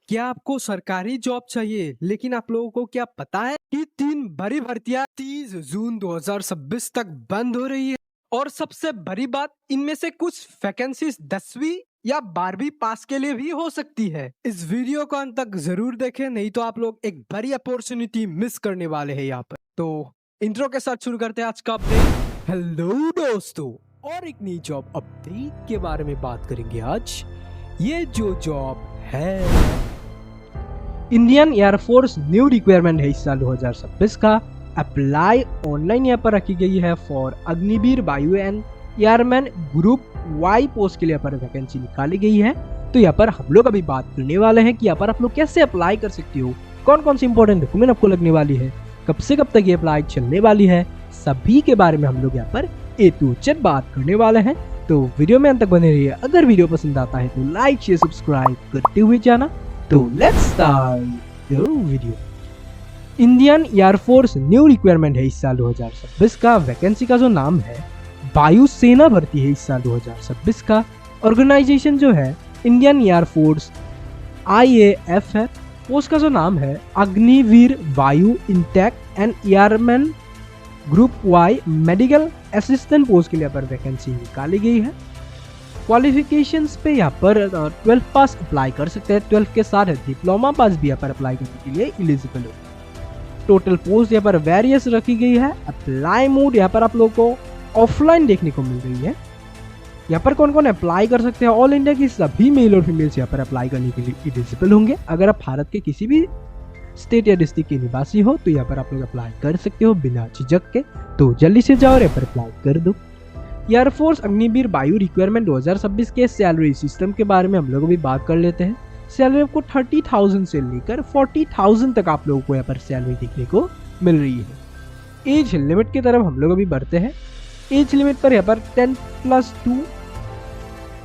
क्या आपको सरकारी जॉब चाहिए लेकिन आप लोगों को क्या पता है कि 3 बड़ी भर्तियां 30 जून 2026 तक बंद हो रही है। और सबसे बड़ी बात, इनमें से कुछ वैकेंसीज 10वीं या 12वीं पास के लिए भी हो सकती है। इस वीडियो को अंत तक जरूर देखें, नहीं तो आप लोग एक बड़ी अपॉर्चुनिटी मिस करने वाले हैं यहाँ पर। तो इंट्रो के साथ शुरू करते हैं आज का अपडेट। हेलो दोस्तों, और एक नई जॉब अपडेट के बारे में बात करेंगे आज। ये जो जॉब है, इंडियन एयरफोर्स न्यू रिक्वायरमेंट है इस साल 2026 का। अप्लाई ऑनलाइन यहाँ पर रखी गई है for Agniveer Vayu and airman group Y post के लिए यहाँ पर वैकेंसी निकाली गई है। तो यहाँ पर हम लोग अभी बात करने वाले हैं कि यहाँ पर आप लोग कैसे अप्लाई कर सकते हो, कौन कौन सी इंपॉर्टेंट डॉक्यूमेंट आपको लगने वाली है, कब से कब तक ये अप्लाई चलने वाली है, सभी के बारे में हम लोग यहाँ पर ए टू जेड बात करने वाले हैं। तो वीडियो में अंत तक बने रहिए। अगर वीडियो पसंद आता है तो लाइक शेयर सब्सक्राइब करते हुए जाना। तो let's start the video. Indian air force new requirement है इस साल 2026 का। वैकेंसी का जो नाम है वायुसेना भर्ती है इस साल 2026 का। ऑर्गेनाइजेशन जो है इंडियन एयरफोर्स IAF है। पोस्ट का जो नाम है Agniveer Vayu intake and airman group Y medical assistant post के लिए पर वैकेंसी निकाली गई है। क्वालिफिकेशंस पे यहाँ पर 12 पास अप्लाई कर सकते हैं। 12 के साथ डिप्लोमा पास भी यहाँ पर अप्लाई करने के लिए एलिजिबल हो। टोटल पोस्ट यहाँ पर वेरियस रखी गई है। अप्लाई मोड यहाँ पर आप लोगों को ऑफलाइन देखने को मिल रही है। यहाँ पर कौन कौन अप्लाई कर सकते हैं, ऑल इंडिया की सभी मेल और फीमेल्स यहाँ पर अप्लाई करने के लिए एलिजिबल होंगे। अगर आप भारत के किसी भी स्टेट या डिस्ट्रिक्ट के निवासी हो तो यहाँ पर आप लोग अप्लाई कर सकते हो बिना झिझक के। तो जल्दी से जाओ और यहाँ पर अप्लाई कर दो। एयरफोर्स अग्निवीर वायु रिक्वायरमेंट 2026 के सैलरी सिस्टम के बारे में हम लोग अभी बात कर लेते हैं। सैलरी आपको 30,000 से लेकर 40,000 तक आप लोगों को यहाँ पर सैलरी देखने को मिल रही है। एज लिमिट की तरफ हम लोग अभी बढ़ते हैं। एज लिमिट पर यहाँ पर 10+2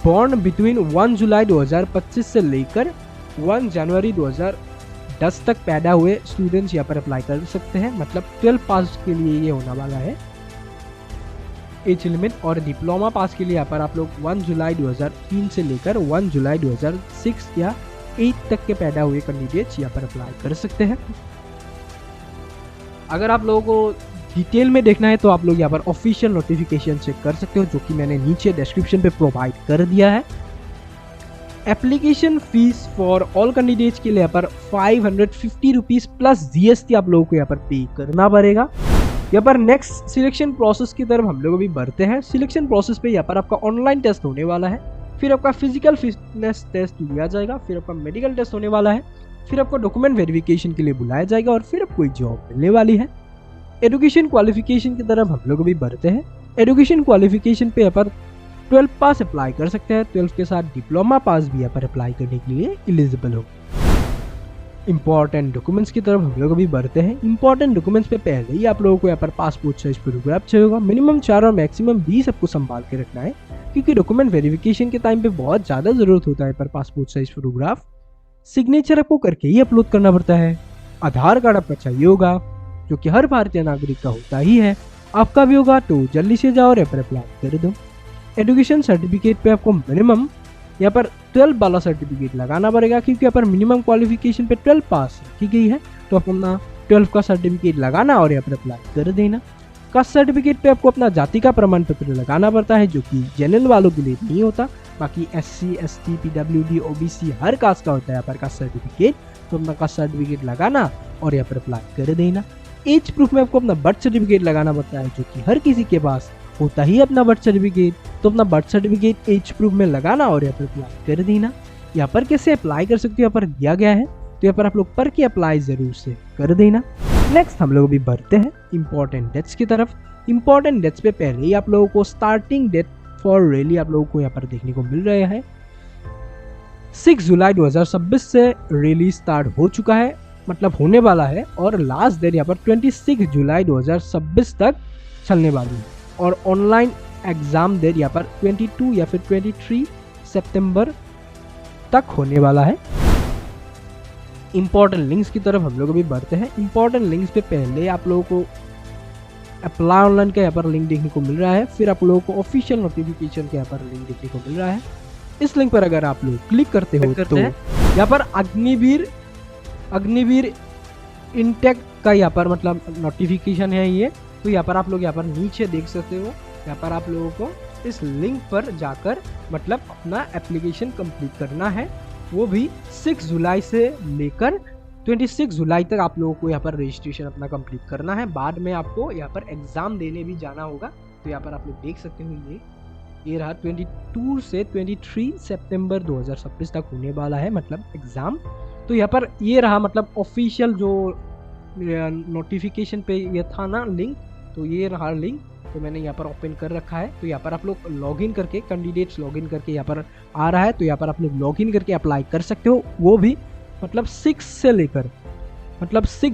बॉर्न बिटवीन 1 जुलाई 2025 से लेकर 1 जनवरी 2010 तक पैदा हुए स्टूडेंट्स यहाँ पर अप्लाई कर सकते हैं। मतलब 12 पास के लिए ये होने वाला है एज लिमिट। और डिप्लोमा पास के लिए यहाँ पर आप लोग 1 जुलाई 2003 से लेकर 1 जुलाई 2006 या 8 तक के पैदा हुए कैंडिडेट्स यहाँ पर अप्लाई कर सकते हैं। अगर आप लोगों को डिटेल में देखना है तो आप लोग यहाँ पर ऑफिशियल नोटिफिकेशन चेक कर सकते हो, जो कि मैंने नीचे डिस्क्रिप्शन पे प्रोवाइड कर दिया है। Application fees for all candidates के लिए यहाँ पर 550 रुपीज प्लस GST आप लोगों को यहाँ पर पे करना पड़ेगा। यहाँ पर नेक्स्ट सिलेक्शन प्रोसेस की तरफ हम लोग अभी बढ़ते हैं। सिलेक्शन प्रोसेस पे यहाँ पर आपका ऑनलाइन टेस्ट होने वाला है, फिर आपका फिजिकल फिटनेस टेस्ट लिया जाएगा, फिर आपका मेडिकल टेस्ट होने वाला है, फिर आपको डॉक्यूमेंट वेरिफिकेशन के लिए बुलाया जाएगा और फिर आपको जॉब मिलने वाली है। एजुकेशन क्वालिफिकेशन की तरफ हम लोग अभी बढ़ते हैं। एजुकेशन क्वालिफिकेशन पे यहाँ पर 12 पास अप्लाई कर सकते हैं। 12 के साथ डिप्लोमा पास भी यहाँ पर अप्लाई करने के लिए एलिजिबल हो। इंपॉर्टेंट डॉक्यूमेंट्स की तरफ हम लोग अभी बढ़ते हैं। इंपॉर्टेंट डॉक्यूमेंट्स पे पहले ही आप लोगों को यहाँ पर पासपोर्ट साइज फोटोग्राफ चाहिए होगा। मिनिमम 4 और मैक्सिमम 20 आपको संभाल के रखना है, क्योंकि डॉक्यूमेंट वेरिफिकेशन के टाइम पे बहुत ज़्यादा ज़रूरत होता है पर पासपोर्ट साइज फोटोग्राफ। सिग्नेचर आपको करके ही अपलोड करना पड़ता है। आधार कार्ड आपका चाहिए होगा, जो कि हर भारतीय नागरिक का होता ही है। आपका भी होगा, तो जल्दी से जाओ और यहाँ पर अप्लाई कर दो। एजुकेशन सर्टिफिकेट पे आपको मिनिमम यहाँ पर 12 वाला सर्टिफिकेट लगाना पड़ेगा, क्योंकि यहाँ पर मिनिमम क्वालिफिकेशन पे 12 पास रखी गई है। तो आप अपना 12 का सर्टिफिकेट लगाना और यहाँ पर अप्लाई कर देना। कास्ट सर्टिफिकेट पे आपको अपना जाति का प्रमाण पत्र लगाना पड़ता है, जो कि जनरल वालों के लिए नहीं होता। बाकी SC ST PWD OBC हर कास्ट का होता है यहाँ पर कास्ट सर्टिफिकेट। तो अपना कास्ट सर्टिफिकेट लगाना और यहाँ पर अप्लाई कर देना। एज प्रूफ में आपको अपना बर्थ सर्टिफिकेट लगाना पड़ता है, जो कि हर किसी के पास होता ही अपना बर्थ सर्टिफिकेट। तो अपना बर्थ सर्टिफिकेट एज प्रूफ में लगाना और यहाँ पर अप्लाई कर देना। यहाँ पर कैसे अप्लाई कर सकते हो यहाँ पर दिया गया है, तो यहाँ पर आप लोग पढ़ के अप्लाई जरूर से कर देना। नेक्स्ट हम लोग अभी बढ़ते हैं इंपॉर्टेंट डेट्स की तरफ। इंपॉर्टेंट डेट्स पे पहले ही आप लोगों को स्टार्टिंग डेट फॉर रैली आप लोगों को यहाँ पर देखने को मिल रहा है। 6 जुलाई 2026 से रैली स्टार्ट हो चुका है, मतलब होने वाला है। और लास्ट डेट यहाँ पर 26 जुलाई 2026 तक चलने वाली है। और ऑनलाइन एग्जाम डेट यहाँ पर 22 या फिर 23 सितंबर तक होने वाला है। इंपॉर्टेंट लिंक्स की तरफ हम लोग अभी बढ़ते हैं। इंपॉर्टेंट लिंक्स पे पहले आप लोगों को अप्लाई ऑनलाइन का यहाँ पर लिंक देखने को मिल रहा है, फिर आप लोगों को ऑफिशियल नोटिफिकेशन का यहाँ पर लिंक देखने को मिल रहा है। इस लिंक पर अगर आप लोग क्लिक करते हो तो यहाँ पर अग्निवीर इनटेक का यहाँ पर मतलब नोटिफिकेशन है ये। तो यहाँ पर आप लोग यहाँ पर नीचे देख सकते हो, यहाँ पर आप लोगों को इस लिंक पर जाकर मतलब अपना एप्लीकेशन कंप्लीट करना है, वो भी 6 जुलाई से लेकर 26 जुलाई तक आप लोगों को यहाँ पर रजिस्ट्रेशन अपना कंप्लीट करना है। बाद में आपको यहाँ पर एग्जाम देने भी जाना होगा। तो यहाँ पर आप लोग देख सकते हो ये रहा 22 से 23 सितंबर 2026 तक होने वाला है मतलब एग्जाम। तो यहाँ पर ये रहा मतलब ऑफिशियल जो नोटिफिकेशन पे ये था ना लिंक, तो ये रहा लिंक। तो मैंने यहाँ पर ओपन कर रखा है। तो यहाँ पर आप लोग लॉगिन करके कैंडिडेट्स लॉगिन करके यहाँ पर आ रहा है। तो यहाँ पर आप लोग लॉगिन करके अप्लाई कर सकते हो, वो भी मतलब 6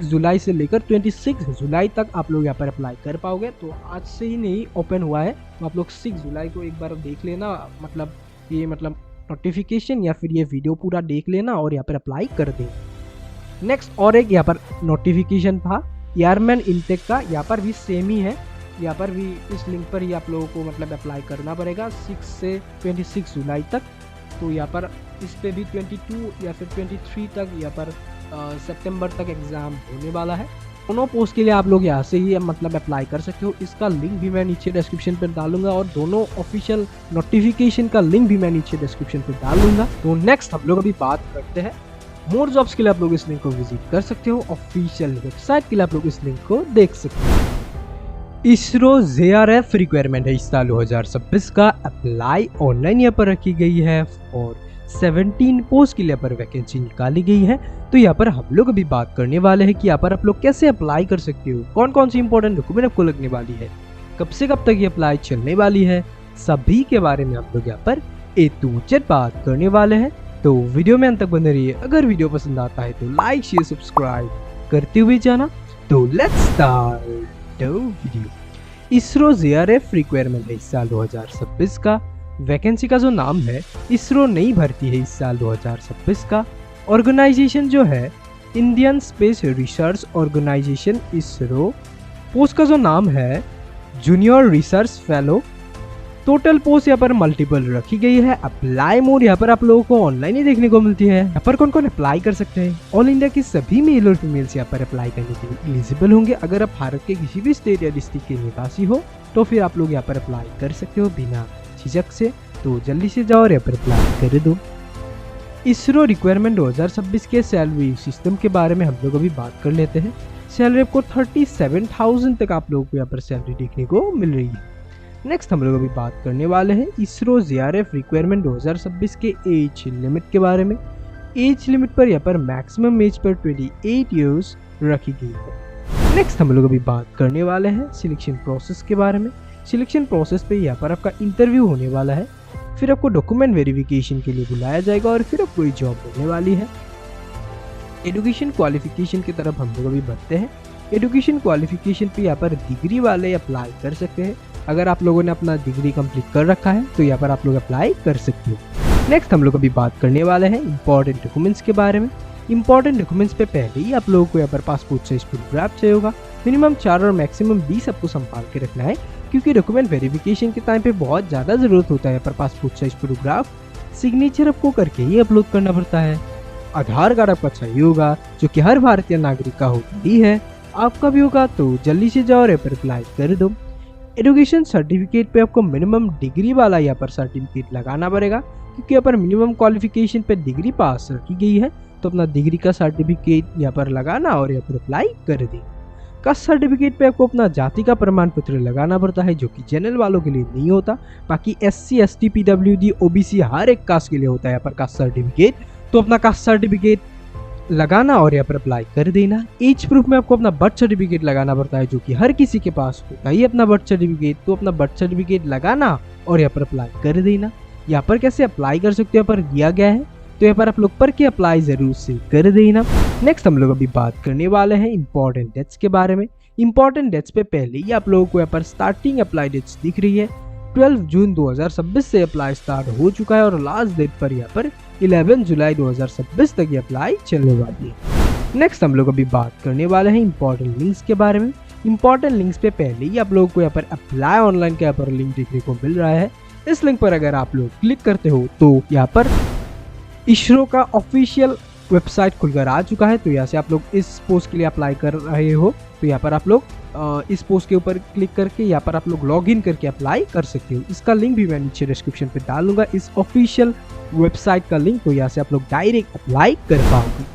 जुलाई से लेकर 26 जुलाई तक आप लोग यहाँ पर अप्लाई कर पाओगे। तो आज से ही नहीं ओपन हुआ है, तो आप लोग 6 जुलाई को एक बार देख लेना, मतलब ये मतलब नोटिफिकेशन या फिर ये वीडियो पूरा देख लेना और यहाँ पर अप्लाई कर दे। नेक्स्ट और एक यहाँ पर नोटिफिकेशन था एयरमैन इनटेक का, यहाँ पर भी सेम ही है। यहाँ पर भी इस लिंक पर ही आप लोगों को मतलब अप्लाई करना पड़ेगा 6 से 26 जुलाई तक। तो यहाँ पर इस पे भी 22 या फिर 23 तक यहाँ पर सितंबर तक एग्ज़ाम होने वाला है। दोनों पोस्ट के लिए आप लोग यहाँ से ही मतलब अप्लाई कर सकते हो। इसका लिंक भी मैं नीचे डिस्क्रिप्शन पर डालूंगा और दोनों ऑफिशियल नोटिफिकेशन का लिंक भी मैं नीचे डिस्क्रिप्शन पर डाल दूंगा। तो नेक्स्ट हम लोग अभी बात करते हैं मोर जॉब्स के लिए। आप लोग इस लिंक को विजिट कर सकते हो, ऑफिशियल वेबसाइट के लिए आप लोग इस लिंक को देख सकते हो। इसरो JRF रिक्वायरमेंट है इस साल 2026 का, अप्लाई ऑनलाइन यहाँ पर रखी गई है और 17 पोस्ट के लिए यहाँ पर वैकेंसी निकाली गई है। तो यहाँ पर हम लोग अभी बात करने वाले हैं कि यहाँ पर आप लोग कैसे अप्लाई कर सकते हो, कौन कौन सी इंपॉर्टेंट डॉक्यूमेंट आपको लगने वाली है, कब से कब तक ये अप्लाई चलने वाली है, सभी के बारे में हम लोग यहाँ पर A to Z बात करने वाले हैं। तो वीडियो में अंत तक बने रहिए। अगर वीडियो पसंद आता है तो लाइक शेयर सब्सक्राइब करते हुए जाना। तो let's start video. ISRO JRF requirement है इस साल 2026 का। वैकेंसी का जो नाम है इसरो नई भर्ती है इस साल 2026 का। ऑर्गेनाइजेशन जो है Indian space research organisation ISRO. Post का जो नाम है junior research fellow. Total post यहाँ पर मल्टीपल रखी गई है। अप्लाई मोड यहाँ पर आप लोगों को ऑनलाइन ही देखने को मिलती है। यहाँ पर कौन कौन अप्लाई कर सकते हैं, ऑल इंडिया के सभी मेल और फीमेल्स यहाँ पर अप्लाई करने के लिए एलिजिबल होंगे। अगर आप भारत के किसी भी स्टेट या डिस्ट्रिक्ट के निवासी हो तो फिर आप लोग यहाँ पर अप्लाई कर सकते हो बिना झिझक से। तो जल्दी से जाओ और यहाँ पर अप्लाई कर दो। इसरो रिक्वायरमेंट 2026 के सैलरी सिस्टम के बारे में हम लोग अभी बात कर लेते हैं। सैलरी आपको 37,000 तक आप लोगों को यहाँ पर सैलरी देखने को मिल रही है। नेक्स्ट हम लोग अभी बात करने वाले हैं इसरो JRF रिक्वायरमेंट 2026 के एज लिमिट के बारे में। एज लिमिट पर यहाँ पर मैक्सिमम एज पर 28 ईयर्स रखी गई है। नेक्स्ट हम लोग अभी बात करने वाले हैं सिलेक्शन प्रोसेस के बारे में। सिलेक्शन प्रोसेस पे यहाँ पर आपका इंटरव्यू होने वाला है, फिर आपको डॉक्यूमेंट वेरिफिकेशन के लिए बुलाया जाएगा और फिर आपको जॉब मिलने वाली है। एजुकेशन क्वालिफिकेशन की तरफ हम लोग अभी बढ़ते हैं। एजुकेशन क्वालिफिकेशन पे यहाँ पर डिग्री वाले अप्लाई कर सकते हैं। अगर आप लोगों ने अपना डिग्री कंप्लीट कर रखा है तो यहाँ पर आप लोग अप्लाई कर सकते हो। नेक्स्ट हम लोग अभी बात करने वाले हैं इंपॉर्टेंट डॉक्यूमेंट्स के बारे में। इंपॉर्टेंट डॉक्यूमेंट्स पे पहले ही आप लोगों को यहाँ पर पासपोर्ट साइज फोटोग्राफ चाहिए होगा। मिनिमम 4 और मैक्सिमम 20 आपको संभाल के रखना है, क्योंकि डॉक्यूमेंट वेरिफिकेशन के टाइम पे बहुत ज़्यादा ज़रूरत होता है यहाँ पर पासपोर्ट साइज फोटोग्राफ। सिग्नेचर आपको करके ही अपलोड करना पड़ता है। आधार कार्ड आपका चाहिए होगा, जो कि हर भारतीय नागरिक का होता ही है। आपका भी होगा तो जल्दी से जाओ और यहाँ पर अप्लाई कर दो। एजुकेशन सर्टिफिकेट पे आपको मिनिमम डिग्री वाला यहाँ पर सर्टिफिकेट लगाना पड़ेगा, क्योंकि यहाँ पर मिनिमम क्वालिफिकेशन पे डिग्री पास रखी गई है। तो अपना डिग्री का सर्टिफिकेट यहाँ पर लगाना और यहाँ पर अप्लाई कर दी। कास्ट सर्टिफिकेट पे आपको अपना जाति का प्रमाण पत्र लगाना पड़ता है, जो कि जनरल वालों के लिए नहीं होता। बाकी SC ST PWD OBC हर एक कास्ट के लिए होता है यहाँ पर कास्ट सर्टिफिकेट। तो अपना कास्ट सर्टिफिकेट लगाना और यहाँ पर अप्लाई कर देना। एज प्रूफ में आपको अपना बर्थ सर्टिफिकेट लगाना पड़ता है, जो कि हर किसी के पास होता ही अपना बर्थ सर्टिफिकेट। तो अपना बर्थ सर्टिफिकेट लगाना और यहाँ पर अप्लाई कर देना। यहाँ पर कैसे अप्लाई कर सकते हो यहाँ पर दिया गया है, तो यहाँ पर आप लोग पढ़ के अप्लाई जरूर से कर देना। नेक्स्ट हम लोग अभी बात करने वाले हैं इंपॉर्टेंट डेट्स के बारे में। इंपॉर्टेंट डेट्स पे पहले ही आप लोगों को यहाँ पर स्टार्टिंग अप्लाई डेट्स दिख रही है। 12 जून 2026 से अप्लाई स्टार्ट हो चुका है और लास्ट डेट पर यहाँ पर 11 जुलाई 2026 तक ये अप्लाई चलने वाली है। नेक्स्ट हम लोग अभी बात करने वाले हैं इंपॉर्टेंट लिंक्स के बारे में। इंपॉर्टेंट लिंक्स पे पहले ही आप लोगों को यहाँ पर अप्लाई ऑनलाइन का यहाँ पर लिंक देखने को मिल रहा है। इस लिंक पर अगर आप लोग क्लिक करते हो तो यहाँ पर इसरो का ऑफिशियल वेबसाइट खुलकर आ चुका है। तो यहाँ से आप लोग इस पोस्ट के लिए अप्लाई कर रहे हो तो यहाँ पर आप लोग इस पोस्ट के ऊपर क्लिक करके यहाँ पर आप लोग लॉग इन करके अप्लाई कर सकते हो। इसका लिंक भी मैं नीचे डिस्क्रिप्शन पे डाल दूंगा, इस ऑफिशियल वेबसाइट का लिंक। तो यहाँ से आप लोग डायरेक्ट अप्लाई कर पाओगे।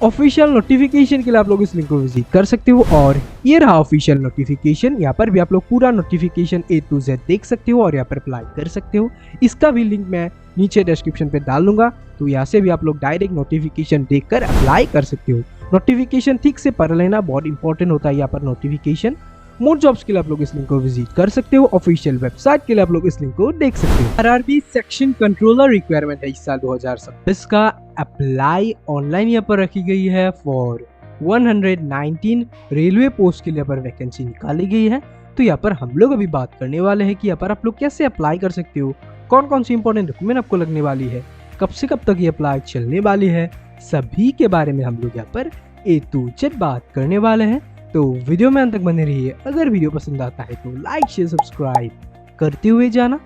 ऑफिशियल नोटिफिकेशन के लिए आप लोग इस लिंक को विजिट कर सकते हो और ये रहा ऑफिशियल नोटिफिकेशन। यहाँ पर भी आप लोग पूरा नोटिफिकेशन A to Z देख सकते हो और यहाँ पर अप्लाई कर सकते हो। इसका भी लिंक मैं नीचे डिस्क्रिप्शन पे डाल दूंगा, तो यहाँ से भी आप लोग डायरेक्ट नोटिफिकेशन देखकर अप्लाई कर सकते हो। नोटिफिकेशन ठीक से पढ़ लेना, बहुत इंपॉर्टेंट होता है यहाँ पर नोटिफिकेशन। मोर जॉब्स के लिए आप लोग इस लिंक को विजिट कर सकते हो। ऑफिशियल वेबसाइट के लिए आप लोग इस लिंक को देख सकते हो। आरआरबी सेक्शन कंट्रोलर रिक्वायरमेंट है इस साल 2026 का। अप्लाई ऑनलाइन यहाँ पर रखी गई है फॉर 119 रेलवे पोस्ट के लिए पर वैकेंसी निकाली गई है। तो यहाँ पर हम लोग अभी बात करने वाले हैं कि यहाँ पर आप लोग कैसे अप्लाई कर सकते हो, कौन कौन सी इंपॉर्टेंट डॉक्यूमेंट आपको लगने वाली है, कब से कब तक ये अप्लाई चलने वाली है, सभी के बारे में हम लोग यहाँ पर A to Z बात करने वाले हैं। तो वीडियो में अंत तक बने रहिए। अगर वीडियो पसंद आता है तो लाइक शेयर सब्सक्राइब करते हुए जाना।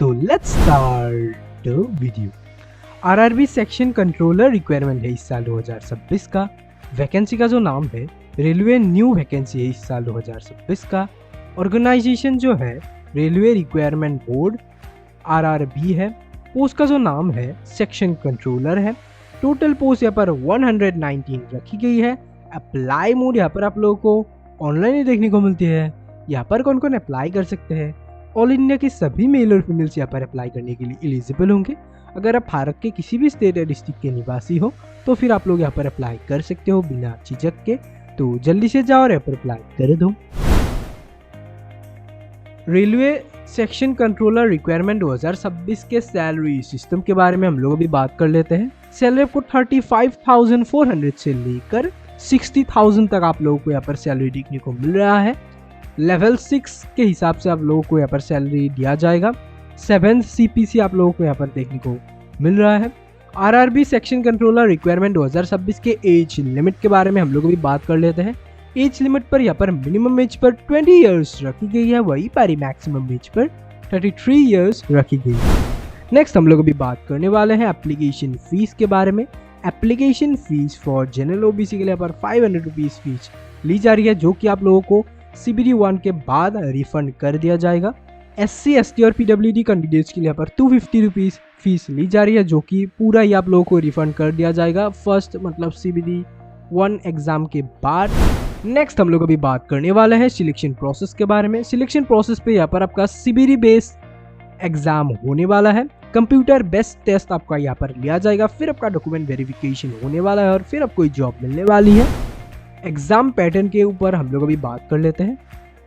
तो let's start the video. RRB section controller requirement है इस साल 2026 का। वैकेंसी का जो नाम है रेलवे न्यू वैकेंसी है इस साल 2026 का। ऑर्गेनाइजेशन जो है रेलवे रिक्वायरमेंट बोर्ड आरआरबी है। पोस्ट का जो नाम है सेक्शन कंट्रोलर है। टोटल पोस्ट यहाँ पर 119 रखी गई है। अप्लाई मोड यहाँ पर आप लोगों को ऑनलाइन ही देखने को मिलती है। यहाँ पर कौन कौन अप्लाई कर सकते हैं, ऑल इंडिया के सभी मेल और फीमेल्स यहाँ पर अप्लाई करने के लिए एलिजिबल होंगे। अगर आप भारत के किसी भी स्टेट या डिस्ट्रिक्ट के निवासी हो तो फिर आप लोग यहाँ पर अप्लाई कर सकते हो बिना झिझक के। तो जल्दी से जाओ और यहाँ पर अप्लाई कर दो। रेलवे सेक्शन कंट्रोलर रिक्वायरमेंट 2026 के सैलरी सिस्टम के बारे में हम लोग अभी बात कर लेते हैं। सैलरी आपको 35,400 से लेकर 60,000 तक आप लोगों को यहाँ पर सैलरी देखने को मिल रहा है। लेवल 6 के हिसाब से आप लोगों को यहाँ पर सैलरी दिया जाएगा। 7th CPC आप लोगों को यहाँ पर देखने को मिल रहा है। आरआरबी सेक्शन कंट्रोलर रिक्वायरमेंट 2026 के एज लिमिट के बारे में हम लोग अभी बात कर लेते हैं। एज लिमिट पर यहाँ पर मिनिमम एज पर 20 इयर्स रखी गई है, वही पर मैक्सिमम एज पर 33 इयर्स रखी गई है। नेक्स्ट हम लोग अभी बात करने वाले हैं एप्लीकेशन फीस के बारे में। Application fees for general OBC के लिए पर 500 रुपीज फीस ली जा रही है, जो कि आप लोगों को CBD 1 के बाद रिफंड कर दिया जाएगा। SC ST और PWD कैंडिडेट्स के लिए पर 250 रुपीज फीस ली जा रही है, जो कि पूरा ही आप लोगों को रिफंड कर दिया जाएगा फर्स्ट मतलब CBD 1 एग्जाम के बाद। नेक्स्ट हम लोग अभी बात करने वाले हैं सिलेक्शन प्रोसेस के बारे में। सिलेक्शन प्रोसेस पे यहाँ पर आपका CBD बेस्ड एग्जाम होने वाला है। कंप्यूटर बेस्ड टेस्ट आपका यहाँ पर लिया जाएगा, फिर आपका डॉक्यूमेंट वेरिफिकेशन होने वाला है और फिर आपको जॉब मिलने वाली है। एग्जाम पैटर्न के ऊपर हम लोग अभी बात कर लेते हैं।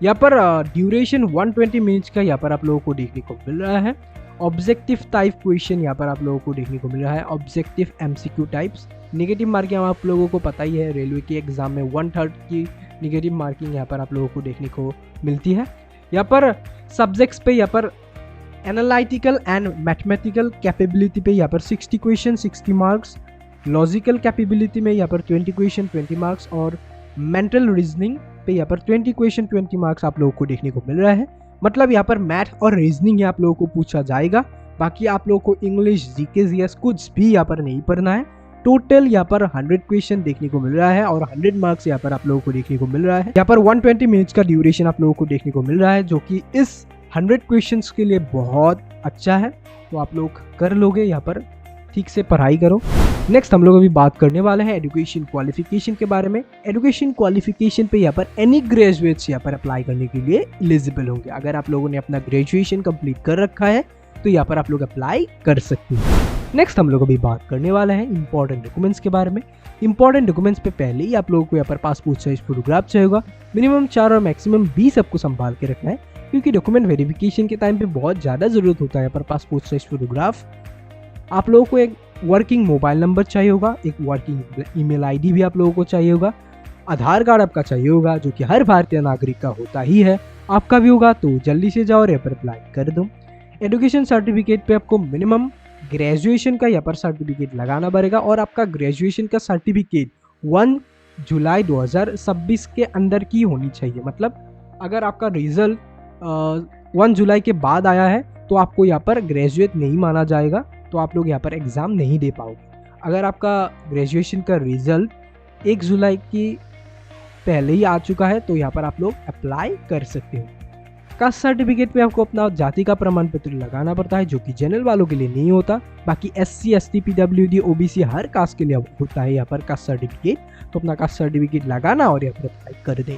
यहाँ पर ड्यूरेशन 120 मिनट्स का यहाँ पर आप लोगों को देखने को मिल रहा है। ऑब्जेक्टिव टाइप क्वेश्चन यहाँ पर आप लोगों को देखने को मिल रहा है। Objective MCQ types. Negative marking आप लोगों को पता ही है, रेलवे के एग्जाम में 1/3 की नेगेटिव मार्किंग यहाँ पर आप लोगों को देखने को मिलती है। यहाँ पर सब्जेक्ट्स पे यहाँ पर एनालिटिकल एंड मैथमेटिकल कैपेबिलिटी पे यहाँ पर 60 क्वेश्चन 60 मार्क्स, लॉजिकल कैपेबिलिटी में यहाँ पर 20 क्वेश्चन 20 मार्क्स और मेंटल रीजनिंग पे यहाँ पर 20 क्वेश्चन 20 मार्क्स आप लोगों को देखने को मिल रहा है। मतलब यहाँ पर मैथ और रीजनिंग आप लोगों को पूछा जाएगा, बाकी आप लोगों को इंग्लिश GK GS कुछ भी यहाँ पर नहीं पढ़ना है। टोटल यहाँ पर 100 क्वेश्चन देखने को मिल रहा है और 100 मार्क्स यहाँ पर आप लोगों को देखने को मिल रहा है। यहाँ पर 120 मिनट्स का ड्यूरेशन आप लोगों को देखने को मिल रहा है, जो कि इस 100 क्वेश्चंस के लिए बहुत अच्छा है। तो आप लोग कर लोगे, यहाँ पर ठीक से पढ़ाई करो। नेक्स्ट हम लोग अभी बात करने वाले हैं एजुकेशन क्वालिफिकेशन के बारे में। एजुकेशन क्वालिफिकेशन पे यहाँ पर एनी ग्रेजुएट्स यहाँ पर अप्लाई करने के लिए एलिजिबल होंगे। अगर आप लोगों ने अपना ग्रेजुएशन कंप्लीट कर रखा है तो यहाँ पर आप लोग अप्लाई कर सकते हैं। नेक्स्ट हम लोग अभी बात करने वाले हैं इंपॉर्टेंट डॉक्यूमेंट्स के बारे में। इंपॉर्टेंट डॉक्यूमेंट्स पे पहले ही आप लोगों को यहाँ पर पासपोर्ट साइज फोटोग्राफ चाहिए। मिनिमम 4 और मैक्सिमम 20 आपको संभाल के रखना है, क्योंकि डॉक्यूमेंट वेरिफिकेशन के टाइम पे बहुत ज़्यादा ज़रूरत होता है यहाँ पर पासपोर्ट साइज फोटोग्राफ। आप लोगों को एक वर्किंग मोबाइल नंबर चाहिए होगा, एक वर्किंग ईमेल ID भी आप लोगों को चाहिए होगा, आधार कार्ड आपका चाहिए होगा, जो कि हर भारतीय नागरिक का होता ही है, आपका भी होगा। तो जल्दी से जाओ और यहाँ पर अप्लाई कर दो। एजुकेशन सर्टिफिकेट पे आपको मिनिमम ग्रेजुएशन का यहाँ पर सर्टिफिकेट लगाना पड़ेगा और आपका ग्रेजुएशन का सर्टिफिकेट 1 जुलाई 2026 के अंदर की होनी चाहिए। मतलब अगर आपका रिजल्ट 1 जुलाई के बाद आया है तो आपको यहाँ पर ग्रेजुएट नहीं माना जाएगा, तो आप लोग यहाँ पर एग्ज़ाम नहीं दे पाओगे। अगर आपका ग्रेजुएशन का रिजल्ट 1 जुलाई की पहले ही आ चुका है तो यहाँ पर आप लोग अप्लाई कर सकते हो। कास्ट सर्टिफिकेट पे आपको अपना जाति का प्रमाण पत्र लगाना पड़ता है, जो कि जनरल वालों के लिए नहीं होता। बाकी SC, ST, PWD, OBC हर कास्ट के लिए होता है यहाँ पर कास्ट सर्टिफिकेट। तो अपना कास्ट सर्टिफिकेट लगाना और यहाँ पर अप्लाई कर दें।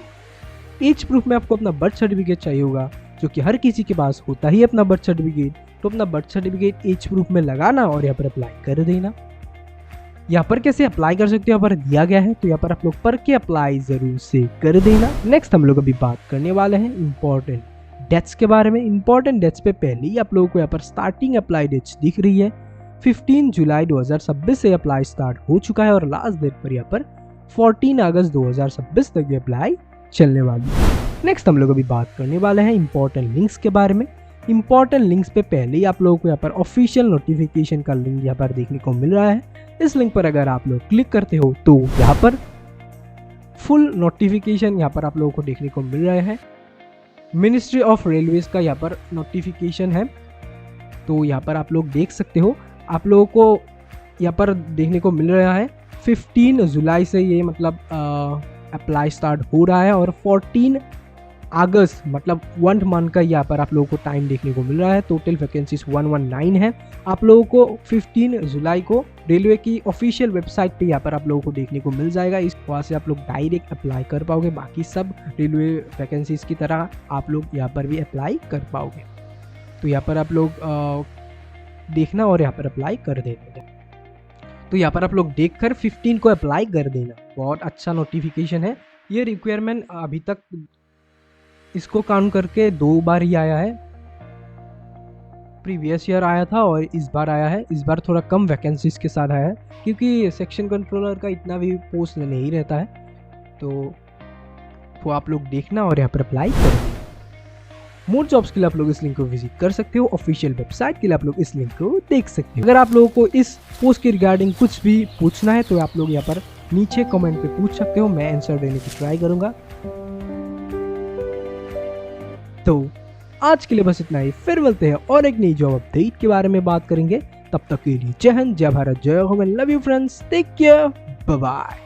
एज प्रूफ में आपको अपना बर्थ सर्टिफिकेट चाहिए होगा, जो कि हर किसी के पास होता ही अपना बर्थ सर्टिफिकेट। तो अपना बर्थ सर्टिफिकेट एज प्रूफ में लगाना और यहाँ पर अप्लाई कर देना। यहाँ पर कैसे अप्लाई कर सकते हो यहाँ पर दिया गया है, तो यहाँ पर आप लोग पढ़ के अप्लाई जरूर से कर देना। नेक्स्ट हम लोग अभी बात करने वाले हैं इंपॉर्टेंट डेट्स के बारे में। इंपॉर्टेंट डेट्स पे पहले ही आप लोगों को यहाँ पर स्टार्टिंग अप्लाई डेट्स दिख रही है। 15 जुलाई 2026 से अप्लाई स्टार्ट हो चुका है और लास्ट डेट पर यहाँ पर 14 अगस्त 2026 तक ये अप्लाई चलने वाली है। नेक्स्ट हम लोग अभी बात करने वाले हैं इंपॉर्टेंट लिंक्स के बारे में। इंपॉर्टेंट लिंक्स पे पहले ही आप लोगों को यहाँ पर ऑफिशियल नोटिफिकेशन का लिंक यहाँ पर देखने को मिल रहा है। इस लिंक पर अगर आप लोग क्लिक करते हो तो यहाँ पर फुल नोटिफिकेशन यहाँ पर आप लोगों को देखने को मिल रहा है। मिनिस्ट्री ऑफ रेलवेज का यहाँ पर नोटिफिकेशन है, तो यहाँ पर आप लोग देख सकते हो। आप लोगों को यहाँ पर देखने को मिल रहा है 15 जुलाई से ये मतलब अप्लाई स्टार्ट हो रहा है और 14 अगस्त मतलब 1 मंथ का यहाँ पर आप लोगों को टाइम देखने को मिल रहा है। टोटल वैकेंसीज 119 है। आप लोगों को 15 जुलाई को रेलवे की ऑफिशियल वेबसाइट पे यहाँ पर आप लोगों को देखने को मिल जाएगा। इस वहाँ से आप लोग डायरेक्ट अप्लाई कर पाओगे। बाकी सब रेलवे वैकेंसीज की तरह आप लोग यहाँ पर भी अप्लाई कर पाओगे। तो यहाँ पर आप लोग देखना और यहाँ पर अप्लाई कर देना। तो यहाँ पर आप लोग देखकर 15 को अप्लाई कर देना। बहुत अच्छा नोटिफिकेशन है। ये रिक्वायरमेंट अभी तक इसको काउंट करके 2 बार ही आया है। प्रीवियस ईयर आया था और इस बार आया है। इस बार थोड़ा कम वैकेंसीज के साथ आया है क्योंकि सेक्शन कंट्रोलर का इतना भी पोस्ट नहीं रहता है। तो आप लोग देखना और यहाँ पर अप्लाई करें। मोर जॉब्स के लिए आप लोग इस लिंक को विजिट कर सकते हो। ऑफिशियल वेबसाइट के लिए आप लोग इस लिंक को देख सकते हो। अगर आप लोगों को इस पोस्ट के रिगार्डिंग कुछ भी पूछना है तो आप लोग यहाँ पर नीचे कमेंट पे पूछ सकते हो। मैं आंसर देने की ट्राई करूंगा। तो आज के लिए बस इतना ही। फिर मिलते हैं और एक नई जॉब अपडेट के बारे में बात करेंगे। तब तक के लिए जय हिंद, जय भारत, जय हो। Love you friends, take care, bye bye.